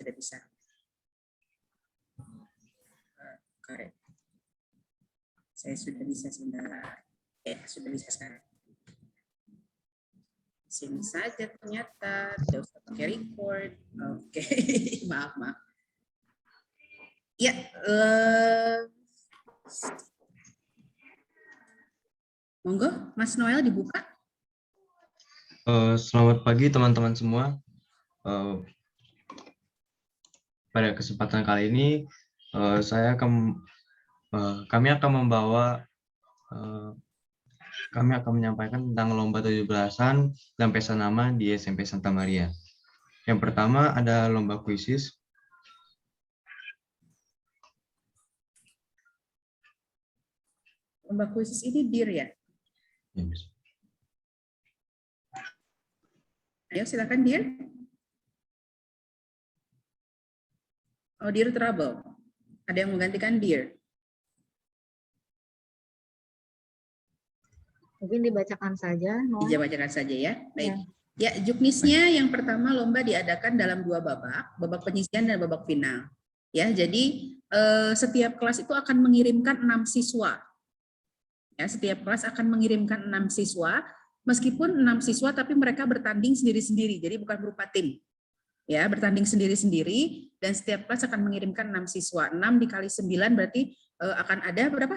sudah bisa. Correct. Saya sudah bisa sebentar. Sudah bisa sekarang. Sini saja ternyata, tidak usah pakai record. Oke, maaf. Ya, monggo, Mas Noel dibuka. Selamat pagi teman-teman semua. Pada kesempatan kali ini, kami akan menyampaikan tentang lomba 17-an dan pesta nama di SMP Santa Maria. Yang pertama ada lomba kuisis. Lomba kuisis ini DIR ya? Ya, Miss. Ayo silakan DIR. Oh, DIR Trouble. Ada yang menggantikan DIR? Mungkin dibacakan saja. Dibacakan saja ya. Baik. Ya, juknisnya yang pertama lomba diadakan dalam 2 babak penyisihan dan babak final. Ya, jadi setiap kelas itu akan mengirimkan 6 siswa. Ya, setiap kelas akan mengirimkan 6 siswa, meskipun 6 siswa tapi mereka bertanding sendiri-sendiri, jadi bukan berupa tim. Ya, bertanding sendiri-sendiri dan setiap kelas akan mengirimkan 6 siswa. 6 dikali 9 berarti akan ada berapa?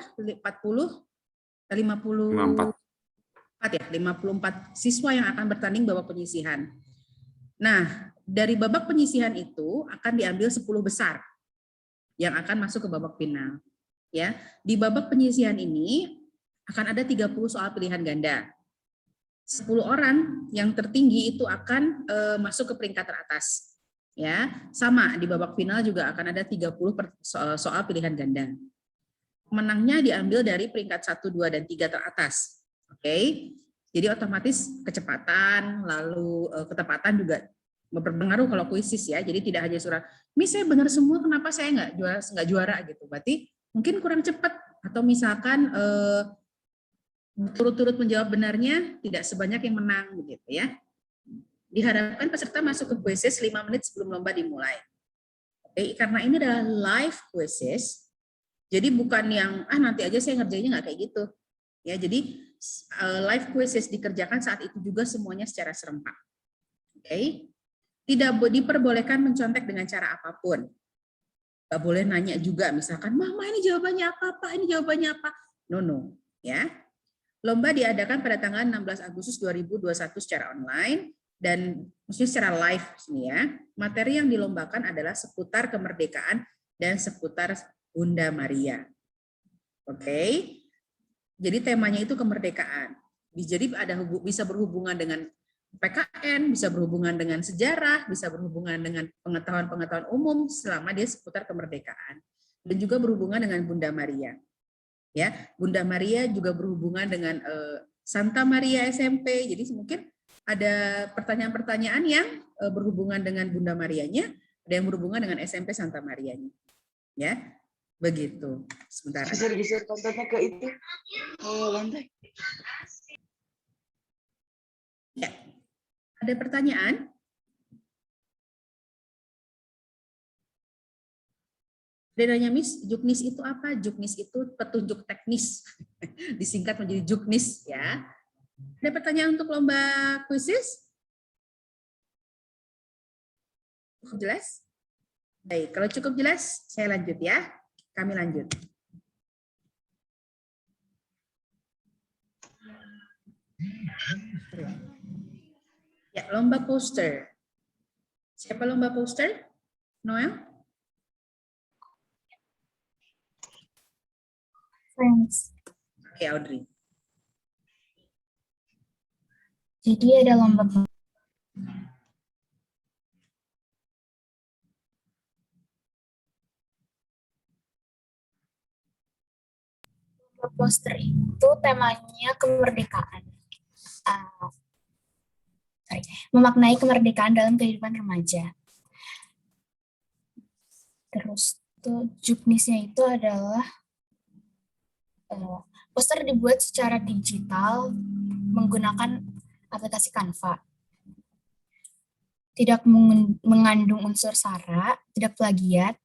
54 siswa yang akan bertanding babak penyisihan. Nah, dari babak penyisihan itu akan diambil 10 besar yang akan masuk ke babak final. Ya, di babak penyisihan ini akan ada 30 soal pilihan ganda. 10 orang yang tertinggi itu akan masuk ke peringkat teratas. Ya, sama di babak final juga akan ada 30 soal pilihan ganda. Menangnya diambil dari peringkat 1, 2, dan 3 teratas. Oke, jadi otomatis kecepatan, lalu ketepatan juga berpengaruh kalau kuisis ya. Jadi tidak hanya surat, "Miss saya benar semua, kenapa saya nggak juara gitu?" Berarti mungkin kurang cepat atau misalkan turut-turut menjawab benarnya tidak sebanyak yang menang begitu ya. Diharapkan peserta masuk ke kuisis 5 menit sebelum lomba dimulai. Oke, karena ini adalah live kuisis, jadi bukan yang nanti aja saya ngerjainnya nggak kayak gitu. Ya, jadi live quizzes dikerjakan saat itu juga semuanya secara serempak. Oke. Tidak diperbolehkan mencontek dengan cara apapun. Nggak boleh nanya juga misalkan, "Mama ini jawabannya apa, Pak? Ini jawabannya apa?" No, ya. Lomba diadakan pada tanggal 16 Agustus 2021 secara online dan maksudnya secara live sini ya. Materi yang dilombakan adalah seputar kemerdekaan dan seputar Bunda Maria. Oke. Jadi temanya itu kemerdekaan. Jadi bisa berhubungan dengan PKN, bisa berhubungan dengan sejarah, bisa berhubungan dengan pengetahuan-pengetahuan umum selama dia seputar kemerdekaan. Dan juga berhubungan dengan Bunda Maria. Ya, Bunda Maria juga berhubungan dengan Santa Maria SMP. Jadi mungkin ada pertanyaan-pertanyaan yang berhubungan dengan Bunda Marianya, ada yang berhubungan dengan SMP Santa Marianya. Ya. Begitu. Sebentar. Geser kontennya ke itu. Lantai. Ya. Ada pertanyaan? Dia nanya, "Miss, juknis itu apa?" Juknis itu petunjuk teknis. Disingkat menjadi juknis ya. Ada pertanyaan untuk lomba kuisis? Cukup jelas? Baik, kalau cukup jelas saya lanjut ya. Kami lanjut. Ya, lomba poster. Siapa lomba poster? Noel? Friends. Oke, Audrey. Jadi ada lomba poster itu temanya kemerdekaan. Memaknai kemerdekaan dalam kehidupan remaja. Terus tuh juknisnya itu adalah poster dibuat secara digital menggunakan aplikasi Canva. tidak mengandung unsur sara, tidak plagiat,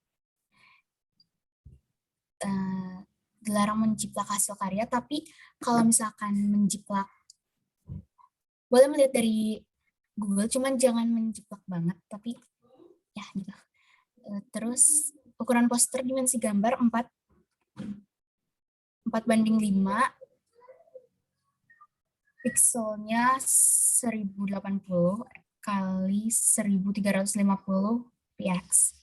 dilarang menjiplak hasil karya, tapi kalau misalkan menjiplak, boleh melihat dari Google, cuman jangan menjiplak banget, tapi ya gitu. Terus ukuran poster dimensi gambar 4:5, pixelnya 1080 kali 1350 px.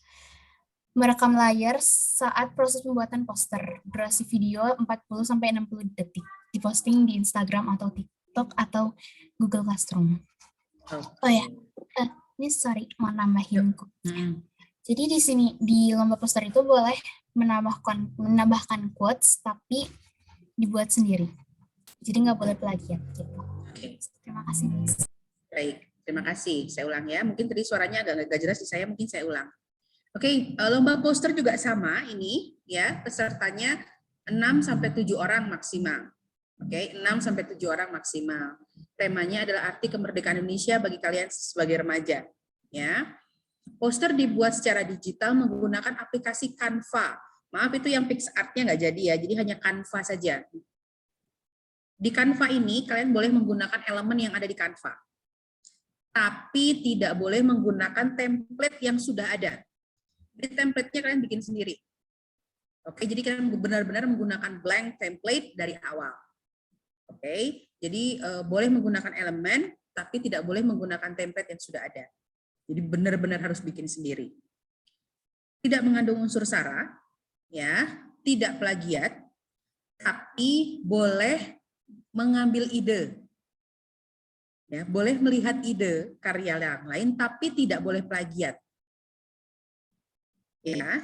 Merekam layar saat proses pembuatan poster. Durasi video 40-60 detik. Diposting di Instagram atau TikTok atau Google Classroom. Oh ya, ini sorry, mau nambahin. Jadi di sini, di lomba poster itu boleh menambahkan quotes, tapi dibuat sendiri. Jadi nggak boleh plagiat. Gitu. Oke. Terima kasih, Miss. Baik, terima kasih. Saya ulang ya. Mungkin tadi suaranya agak jelas di saya, mungkin saya ulang. Oke, lomba poster juga sama ini ya, pesertanya 6-7 orang maksimal. Oke, 6-7 orang maksimal. Temanya adalah arti kemerdekaan Indonesia bagi kalian sebagai remaja. Ya, poster dibuat secara digital menggunakan aplikasi Canva. Maaf itu yang PixArt-nya nggak jadi ya, jadi hanya Canva saja. Di Canva ini kalian boleh menggunakan elemen yang ada di Canva, tapi tidak boleh menggunakan template yang sudah ada. Jadi template-nya kalian bikin sendiri. Oke, jadi kalian benar-benar menggunakan blank template dari awal. Oke, jadi boleh menggunakan elemen, tapi tidak boleh menggunakan template yang sudah ada. Jadi benar-benar harus bikin sendiri. Tidak mengandung unsur sara, ya, tidak plagiat, tapi boleh mengambil ide. Ya, boleh melihat ide karya yang lain, tapi tidak boleh plagiat. Ya,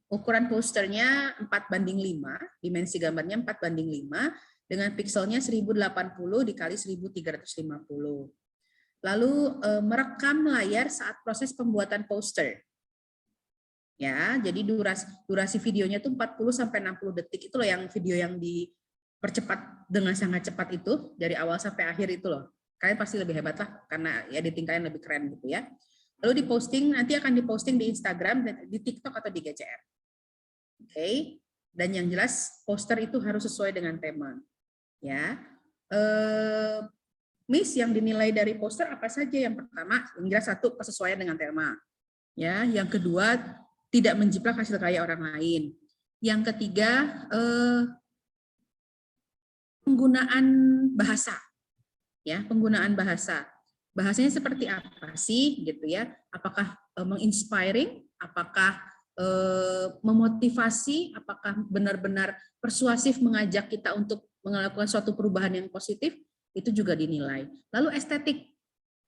ukuran posternya 4:5, dimensi gambarnya 4:5, dengan pixelnya 1080 dikali 1350. Lalu merekam layar saat proses pembuatan poster. Ya, jadi durasi videonya itu 40-60 detik, itu loh yang video yang dipercepat dengan sangat cepat itu, dari awal sampai akhir itu loh. Kalian pasti lebih hebat lah, karena editing kalian lebih keren gitu ya. Lalu diposting, nanti akan diposting di Instagram, di TikTok atau di GCR. Oke, dan yang jelas poster itu harus sesuai dengan tema. Ya, Miss, yang dinilai dari poster apa saja? Yang pertama, yang jelas satu, kesesuaian dengan tema. Ya, yang kedua, tidak menjiplak hasil karya orang lain. Yang ketiga, penggunaan bahasa. Ya, penggunaan bahasa. Bahasanya seperti apa sih gitu ya? Apakah menginspiring, apakah memotivasi, apakah benar-benar persuasif mengajak kita untuk melakukan suatu perubahan yang positif, itu juga dinilai. Lalu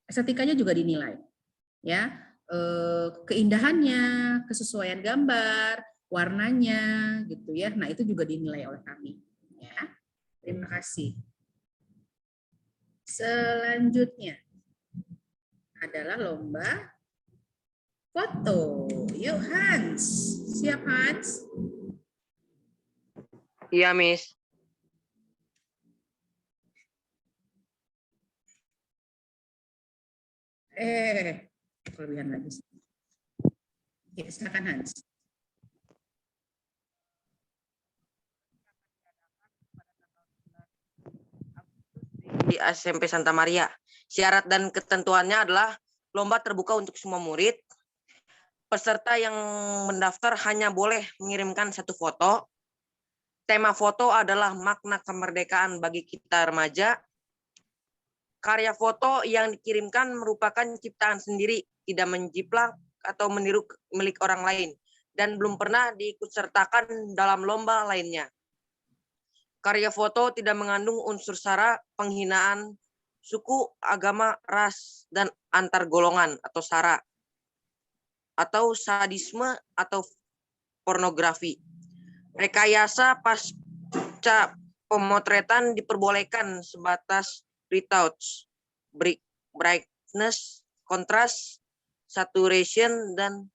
estetikanya juga dinilai. Ya, keindahannya, kesesuaian gambar, warnanya gitu ya. Nah, itu juga dinilai oleh kami. Ya. Terima kasih. Selanjutnya adalah lomba foto. Yuk Hans, siap Hans? Iya, Miss. Kelebihan lagi. Ya, silakan Hans. Di SMP Santa Maria. Syarat dan ketentuannya adalah lomba terbuka untuk semua murid. Peserta yang mendaftar hanya boleh mengirimkan satu foto. Tema foto adalah makna kemerdekaan bagi kita remaja. Karya foto yang dikirimkan merupakan ciptaan sendiri, tidak menjiplak atau meniru milik orang lain, dan belum pernah diikutsertakan dalam lomba lainnya. Karya foto tidak mengandung unsur sara, penghinaan suku, agama, ras, dan antar golongan atau sara, atau sadisme atau pornografi. Rekayasa pasca pemotretan diperbolehkan sebatas retouch, brightness, kontras, saturation, dan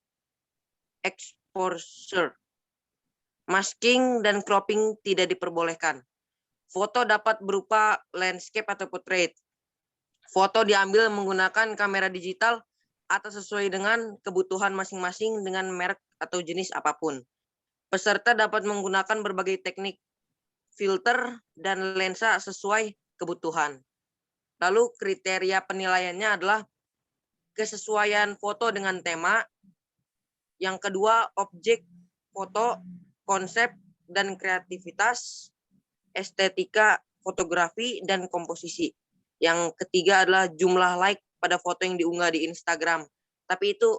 exposure. Masking dan cropping tidak diperbolehkan. Foto dapat berupa landscape atau portrait. Foto diambil menggunakan kamera digital atau sesuai dengan kebutuhan masing-masing dengan merek atau jenis apapun. Peserta dapat menggunakan berbagai teknik filter dan lensa sesuai kebutuhan. Lalu kriteria penilaiannya adalah kesesuaian foto dengan tema. Yang kedua, objek foto, konsep dan kreativitas, estetika, fotografi, dan komposisi. Yang ketiga adalah jumlah like pada foto yang diunggah di Instagram. Tapi itu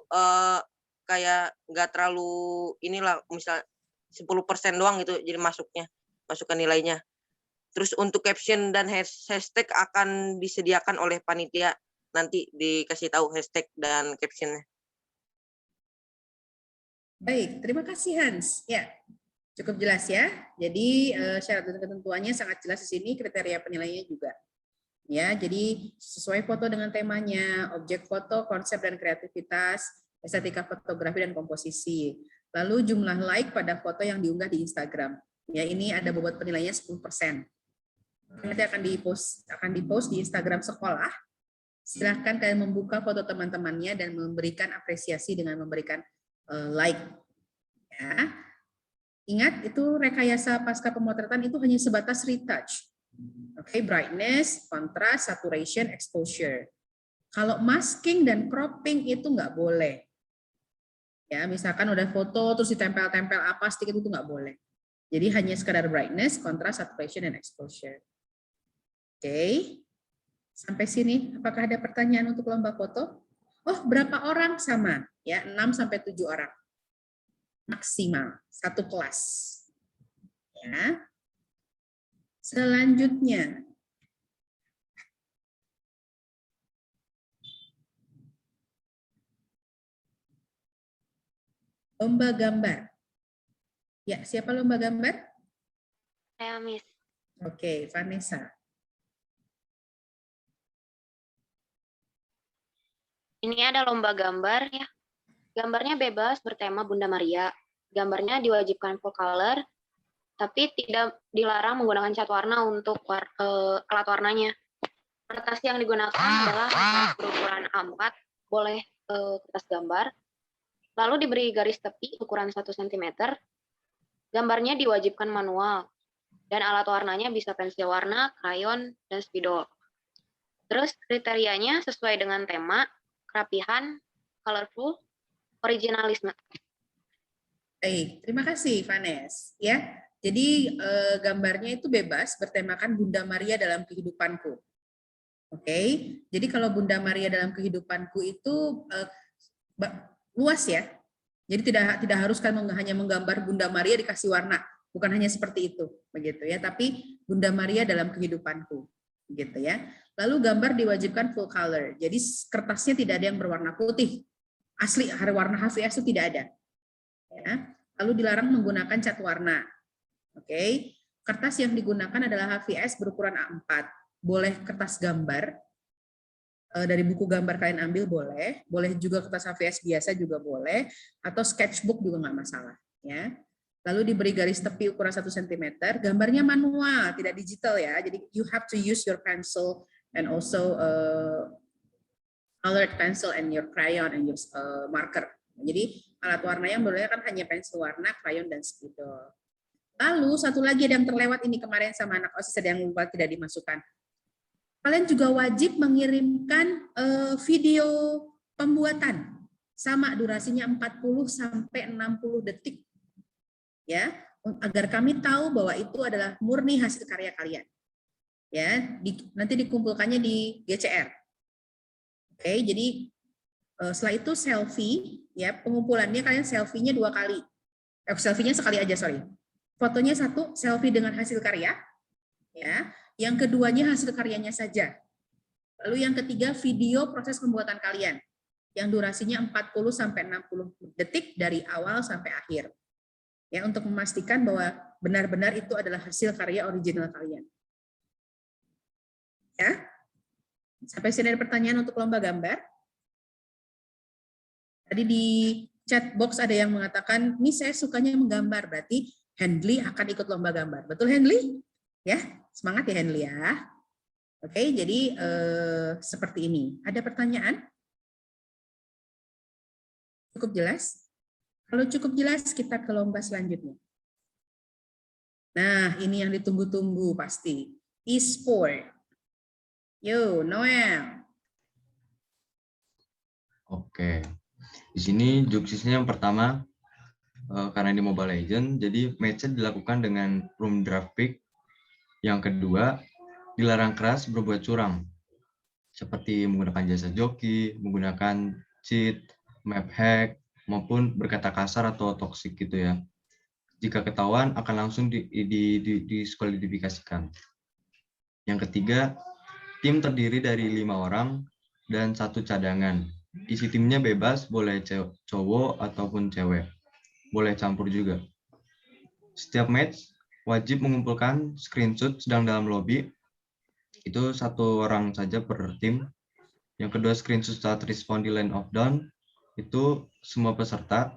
kayak nggak terlalu inilah, misal 10% doang gitu jadi masukkan nilainya. Terus untuk caption dan hashtag akan disediakan oleh panitia, nanti dikasih tahu hashtag dan captionnya. Baik, terima kasih Hans. Ya, cukup jelas ya. Jadi syarat dan ketentuannya sangat jelas di sini, kriteria penilaiannya juga. Ya, jadi sesuai foto dengan temanya, objek foto, konsep dan kreativitas, estetika fotografi dan komposisi. Lalu jumlah like pada foto yang diunggah di Instagram. Ya, ini ada bobot penilaiannya 10%. Nanti akan di-post di Instagram sekolah. Silahkan kalian membuka foto teman-temannya dan memberikan apresiasi dengan memberikan like. Ya. Ingat, itu rekayasa pasca pemotretan itu hanya sebatas retouch. Oke, brightness, contrast, saturation, exposure. Kalau masking dan cropping itu nggak boleh. Ya, misalkan udah foto terus ditempel-tempel apa sedikit itu nggak boleh. Jadi hanya sekadar brightness, contrast, saturation, dan exposure. Oke. Sampai sini, apakah ada pertanyaan untuk lomba foto? Oh, berapa orang? Sama, ya, 6 sampai 7 orang. Maksimal, satu kelas. Ya. Selanjutnya, lomba gambar. Ya, siapa lomba gambar? Saya, Miss. Oke, Vanessa. Ini ada lomba gambar ya. Gambarnya bebas bertema Bunda Maria. Gambarnya diwajibkan full color, tapi tidak dilarang menggunakan cat warna untuk alat warnanya. Kertas yang digunakan adalah kertas berukuran A4, boleh kertas gambar. Lalu diberi garis tepi ukuran 1 cm. Gambarnya diwajibkan manual, dan alat warnanya bisa pensil warna, krayon, dan spidol. Terus kriterianya sesuai dengan tema, kerapihan, colorful, originalisme. Baik, terima kasih Vanes. Ya, jadi gambarnya itu bebas bertemakan Bunda Maria dalam kehidupanku. Oke, jadi kalau Bunda Maria dalam kehidupanku itu luas ya. Jadi tidak harus kan hanya menggambar Bunda Maria dikasih warna, bukan hanya seperti itu, begitu ya. Tapi Bunda Maria dalam kehidupanku, gitu ya. Lalu gambar diwajibkan full color. Jadi kertasnya tidak ada yang berwarna putih. Asli warna HVS itu tidak ada. Ya. Lalu dilarang menggunakan cat warna. Oke. Kertas yang digunakan adalah HVS berukuran A4. Boleh kertas gambar. Dari buku gambar kalian ambil boleh juga kertas HVS biasa juga boleh, atau sketchbook juga nggak masalah. Ya. Lalu diberi garis tepi ukuran 1 cm, gambarnya manual, tidak digital ya, jadi you have to use your pencil and also colored pencil and your crayon and your marker. Jadi alat warna yang boleh kan hanya pensil warna, crayon, dan spidol. Lalu satu lagi yang terlewat ini kemarin sama anak OSIS ada yang lupa tidak dimasukkan. Kalian juga wajib mengirimkan video pembuatan sama durasinya 40 sampai 60 detik. Ya, agar kami tahu bahwa itu adalah murni hasil karya kalian. Ya, nanti dikumpulkannya di GCR. Oke, jadi setelah itu selfie, ya pengumpulannya kalian selfie-nya 2 kali. Selfie-nya sekali aja, sorry. Fotonya 1, selfie dengan hasil karya. Ya. Yang keduanya hasil karyanya saja. Lalu yang ketiga video proses pembuatan kalian yang durasinya 40 sampai 60 detik dari awal sampai akhir. Ya, untuk memastikan bahwa benar-benar itu adalah hasil karya original kalian. Ya. Sampai sini ada pertanyaan untuk lomba gambar? Tadi di chat box ada yang mengatakan, "Ini saya sukanya menggambar." Berarti Handley akan ikut lomba gambar. Betul Handley? Ya, semangat ya Handley ya. Oke, jadi seperti ini. Ada pertanyaan? Cukup jelas? Kalau cukup jelas, kita ke lomba selanjutnya. Nah, ini yang ditunggu-tunggu pasti. E-sport. Yo, Noel. Oke. Di sini jokesisnya yang pertama, karena ini Mobile Legends, jadi match-nya dilakukan dengan room draft pick. Yang kedua, dilarang keras berbuat curang, seperti menggunakan jasa joki, menggunakan cheat, map hack, maupun berkata kasar atau toksik gitu ya. Jika ketahuan akan langsung diskualifikasikan. Yang ketiga, tim terdiri dari 5 orang dan 1 cadangan. Isi timnya bebas, boleh cowok ataupun cewek. Boleh campur juga. Setiap match wajib mengumpulkan screenshot sedang dalam lobby. Itu 1 orang saja per tim. Yang kedua, screenshot saat respond di line of down. Itu semua peserta.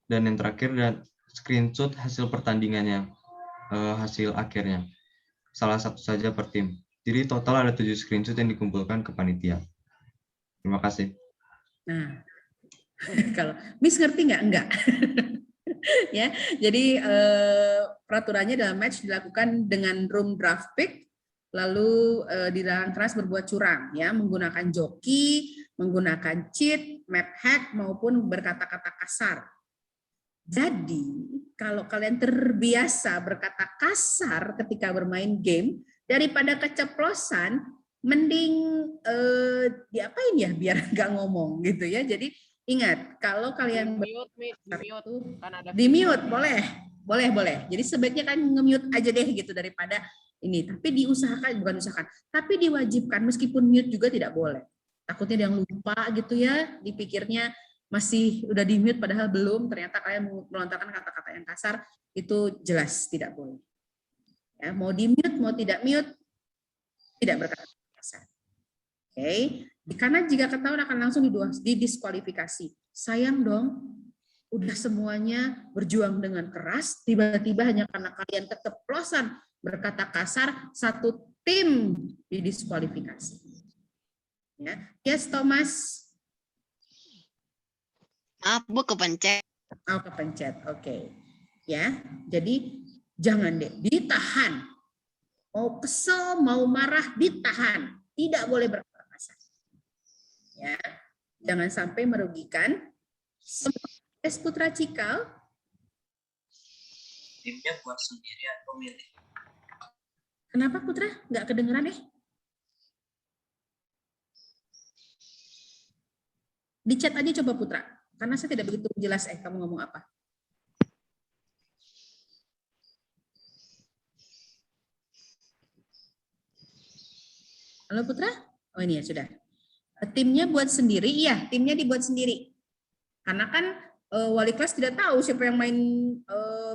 Dan yang terakhir, dan screenshot hasil pertandingannya, hasil akhirnya. Salah satu saja per tim. Jadi total ada 7 screenshot yang dikumpulkan ke panitia. Terima kasih. Nah, kalau Miss ngerti nggak? Enggak. Ya, jadi peraturannya dalam match dilakukan dengan room draft pick, lalu dilarang keras berbuat curang, ya, menggunakan joki, menggunakan cheat, map hack maupun berkata-kata kasar. Jadi kalau kalian terbiasa berkata kasar ketika bermain game, daripada keceplosan, mending diapain ya biar nggak ngomong gitu ya. Jadi ingat, kalau kalian di mute boleh. Jadi sebaiknya kan nge-mute aja deh gitu daripada ini. Tapi diusahakan, bukan usahakan, tapi diwajibkan meskipun mute juga tidak boleh. Takutnya yang lupa gitu ya, dipikirnya masih udah di mute padahal belum, ternyata kalian melontarkan kata-kata yang kasar, itu jelas tidak boleh. Ya, mau di mute, mau tidak mute, tidak berkata kasar. Oke, karena jika ketahuan akan langsung didiskualifikasi. Sayang dong, udah semuanya berjuang dengan keras, tiba-tiba hanya karena kalian keceplosan berkata kasar, 1 tim didiskualifikasi. Ya, yes Thomas. Maaf Bu, kepencet. Oh, kepencet. Oke. Ya, jadi jangan deh, ditahan. Mau kesel, mau marah, ditahan. Tidak boleh berkata kasar. Ya, jangan sampai merugikan. Tes Putra Cikal. Timnya buat sendiri atau milih? Kenapa Putra? Nggak kedengeran deh. Di chat aja coba Putra. Karena saya tidak begitu jelas kamu ngomong apa. Halo Putra? Oh ini ya sudah. Timnya buat sendiri, iya timnya dibuat sendiri. Karena kan wali kelas tidak tahu siapa yang main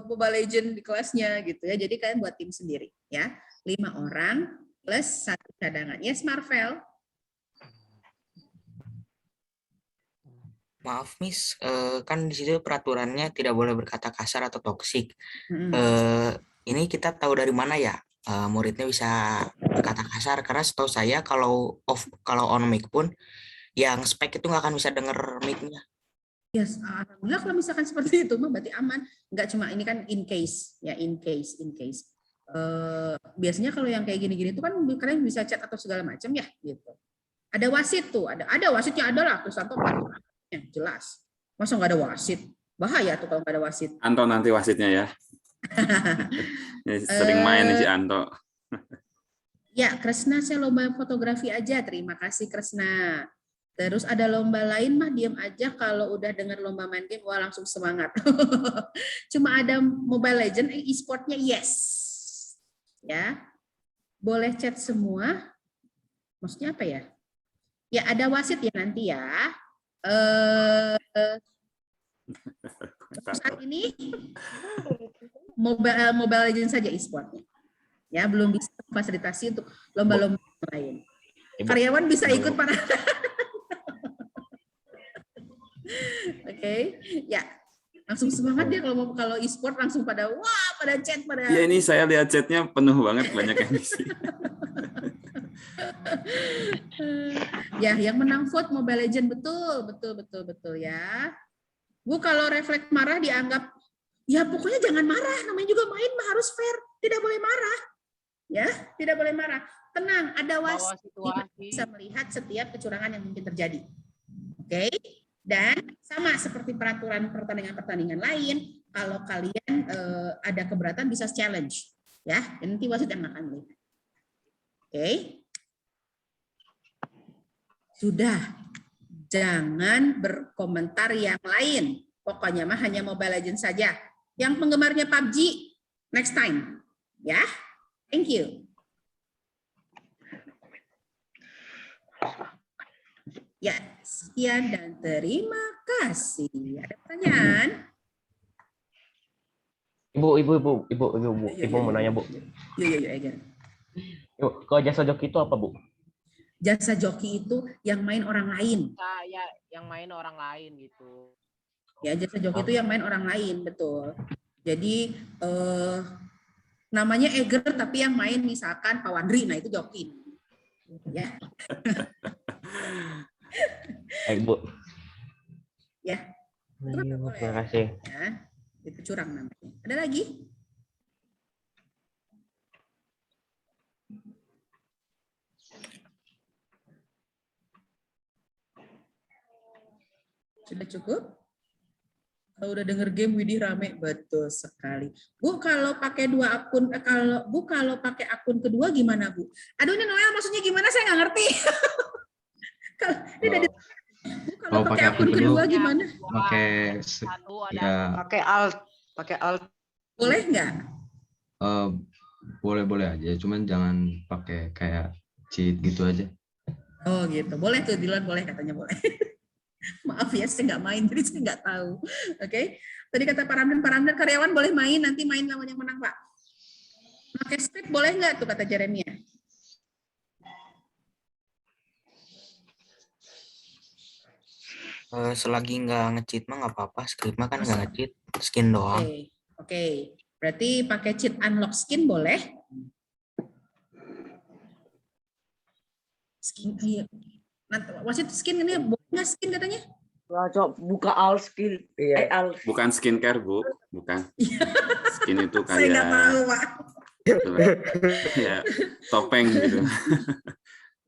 Mobile Legends di kelasnya gitu ya. Jadi kalian buat tim sendiri ya. 5 orang plus 1 cadangan. Yes Marvel. Maaf Miss, kan di situ peraturannya tidak boleh berkata kasar atau toksik. Ini kita tahu dari mana ya muridnya bisa berkata kasar? Karena setahu saya kalau on mic pun yang spek itu nggak akan bisa denger mic-nya. Yes, alhamdulillah kalau misalkan seperti itu mah berarti aman. Nggak cuma ini kan in case ya, in case. Biasanya kalau yang kayak gini-gini itu kan kalian bisa chat atau segala macam ya gitu. Ada wasit tuh, ada wasitnya ada lah, terus Anto jelas. Masa nggak ada wasit? Bahaya tuh kalau nggak ada wasit. Anto nanti wasitnya ya. Sering main nih si Anto. Ya, Kresna saya lomba fotografi aja. Terima kasih Kresna. Terus ada lomba lain mah diam aja kalau udah dengar lomba main game, wah langsung semangat. Cuma ada Mobile Legends, e-sportnya yes. Ya, boleh chat semua. Maksudnya apa ya? Ya ada wasit ya nanti ya. Saat ini Mobile Legends saja e-sportnya. Ya, belum bisa fasilitasi untuk lomba-lomba lain. Karyawan bisa ikut para. Oke, ya. Langsung semangat dia kalau e-sport langsung pada chat pada. Iya ini saya lihat chatnya penuh banget, banyak yang isi. Ya, yang menang vote Mobile Legends betul ya. Bu, kalau refleks marah dianggap, ya pokoknya jangan marah, namanya juga main mah harus fair, tidak boleh marah. Ya, tidak boleh marah. Tenang, ada wasit bisa melihat setiap kecurangan yang mungkin terjadi. Oke? Dan sama seperti peraturan pertandingan-pertandingan lain, kalau kalian ada keberatan bisa challenge. Ya, dan nanti wasit yang akan melihat. Oke? Sudah. Jangan berkomentar yang lain. Pokoknya mah hanya Mobile Legends saja. Yang penggemarnya PUBG, next time. Ya, thank you. Ya, sekian dan terima kasih. Ada pertanyaan? Ibu mau nanya, Bu. Yuk, Eger. Yuk, kalau jasa joki itu apa, Bu? Jasa joki itu yang main orang lain. Ya, yang main orang lain gitu. Ya, jasa joki itu yang main orang lain, betul. Jadi namanya Eger tapi yang main misalkan Pak Wandri, nah itu joki. Ya. Baik, Bu. Ya. Terima kasih. Ya, itu curang namanya. Ada lagi? Sudah cukup? Kalau udah denger game Widih rame, betul sekali. Bu, kalau pakai dua akun, kalau pakai akun kedua gimana, Bu? Aduh, ini Noel maksudnya gimana? Saya nggak ngerti. Kalau pakai akun kedua gimana? Pakai alt. Boleh nggak? Boleh aja, cuman jangan pakai kayak cheat gitu aja. Oh gitu, boleh tuh Dilan, boleh katanya boleh. Maaf ya, saya nggak main, jadi saya nggak tahu. Oke, tadi kata Pak Ramdan karyawan boleh main, nanti main lawan yang menang Pak. Pakai script boleh nggak tuh kata Jeremia? Selagi nggak nge-cheat mah nggak apa-apa, script mah kan nggak nge-cheat, skin doang. Oke. Berarti pakai cheat unlock skin boleh? Skin, iya. Wasit skin ini boleh nggak skin katanya? Buka alt skin. Bukan skincare, Bu. Bukan. Skin itu kayak... Saya nggak tahu, Pak. Ya, topeng gitu.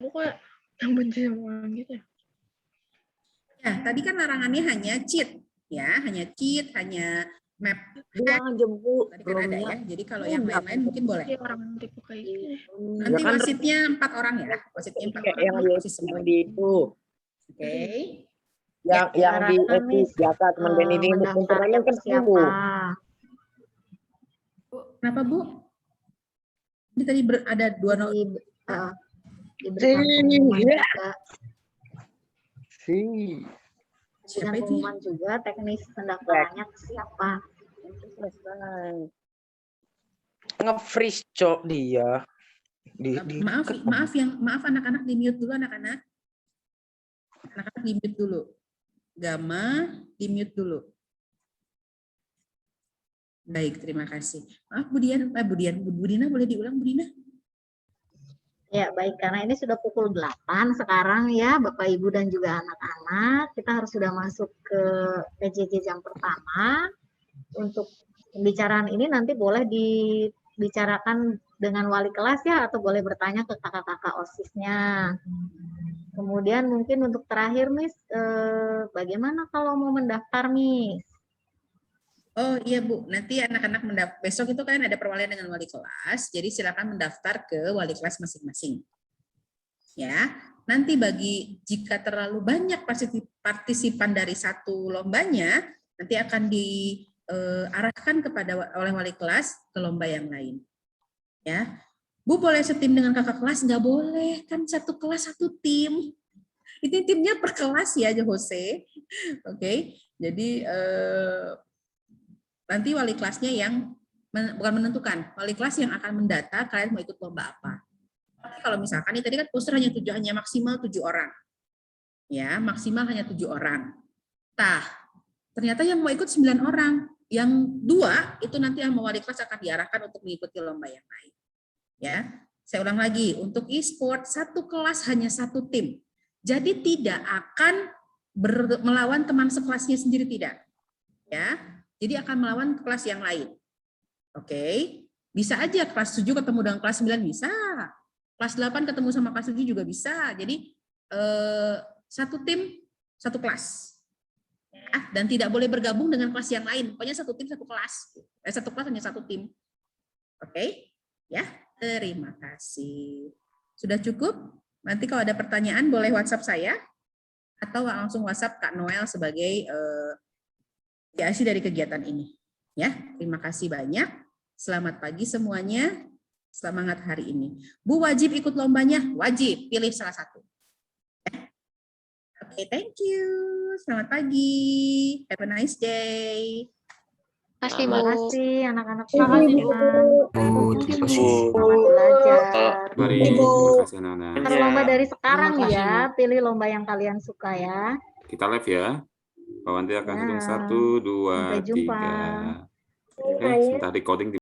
Bukan yang benci orang gitu. Ya, tadi kan larangannya hanya cheat. Ya, hanya cheat, hanya map. Jemput. Tadi kan ada ya. Jadi kalau yang lain-lain mungkin boleh. Orang tipe kayak gitu. Nanti wasitnya 4 orang ya. Wasitnya 4 orang. Yang di itu. Oke. Yang di etis jasa teman Ben ini turnamen kan 10. Kenapa, Bu? Ini tadi ada 2 Siapa itu? Juga teknis pendaftarannya ke siapa? Nge-freeze cok dia. Maaf anak-anak di mute dulu anak-anak. Anak-anak di mute dulu. Gama di mute dulu. Baik, terima kasih. Maaf Bu Dina boleh diulang Bu Dina? Ya, baik, karena ini sudah pukul 8 sekarang ya, Bapak Ibu dan juga anak-anak. Kita harus sudah masuk ke PJJ jam pertama. Untuk pembicaraan ini nanti boleh dibicarakan dengan wali kelas ya, atau boleh bertanya ke kakak-kakak OSIS-nya. Kemudian mungkin untuk terakhir, Miss, bagaimana kalau mau mendaftar, Miss? Oh iya Bu, nanti anak-anak mendaftar. Besok itu kan ada perwalian dengan wali kelas, jadi silakan mendaftar ke wali kelas masing-masing. Ya, nanti jika terlalu banyak partisipan dari satu lombanya, nanti akan diarahkan oleh wali kelas ke lomba yang lain. Ya, Bu boleh setim dengan kakak kelas? Nggak boleh, kan satu kelas satu tim. Ini timnya per kelas ya, Jose. Oke, jadi nanti wali kelasnya yang bukan menentukan, wali kelas yang akan mendata kalian mau ikut lomba apa. Tapi kalau misalkan ini tadi kan poster hanya maksimal 7 orang. Ya, maksimal hanya 7 orang. Ternyata yang mau ikut 9 orang, yang 2 itu nanti sama wali kelas akan diarahkan untuk mengikuti lomba yang lain. Ya, saya ulang lagi, untuk e-sport satu kelas hanya satu tim. Jadi tidak akan melawan teman sekelasnya sendiri, tidak. Ya, jadi akan melawan kelas yang lain. Oke, bisa aja kelas 7 ketemu dengan kelas 9 bisa. Kelas 8 ketemu sama kelas 7 juga bisa. Jadi satu tim, satu kelas. Dan tidak boleh bergabung dengan kelas yang lain. Pokoknya satu tim, satu kelas. Satu kelas hanya satu tim. Oke, ya. Terima kasih. Sudah cukup? Nanti kalau ada pertanyaan boleh WhatsApp saya atau langsung WhatsApp Kak Noel sebagai PIC dari kegiatan ini. Ya, terima kasih banyak. Selamat pagi semuanya. Semangat hari ini. Bu wajib ikut lombanya? Wajib. Pilih salah satu. Oke, thank you. Selamat pagi. Have a nice day. Terima kasih anak-anak Terima kasih, semua. Terima kasih. Selamat belajar. Mari, terima kasih anak-anak. Start lomba dari sekarang Terima kasih, ya. Pilih lomba yang kalian suka ya. Kita live ya. Pak Wanti akan hitung Ya. 1, 2, Sampai jumpa. 3. Sebentar recording.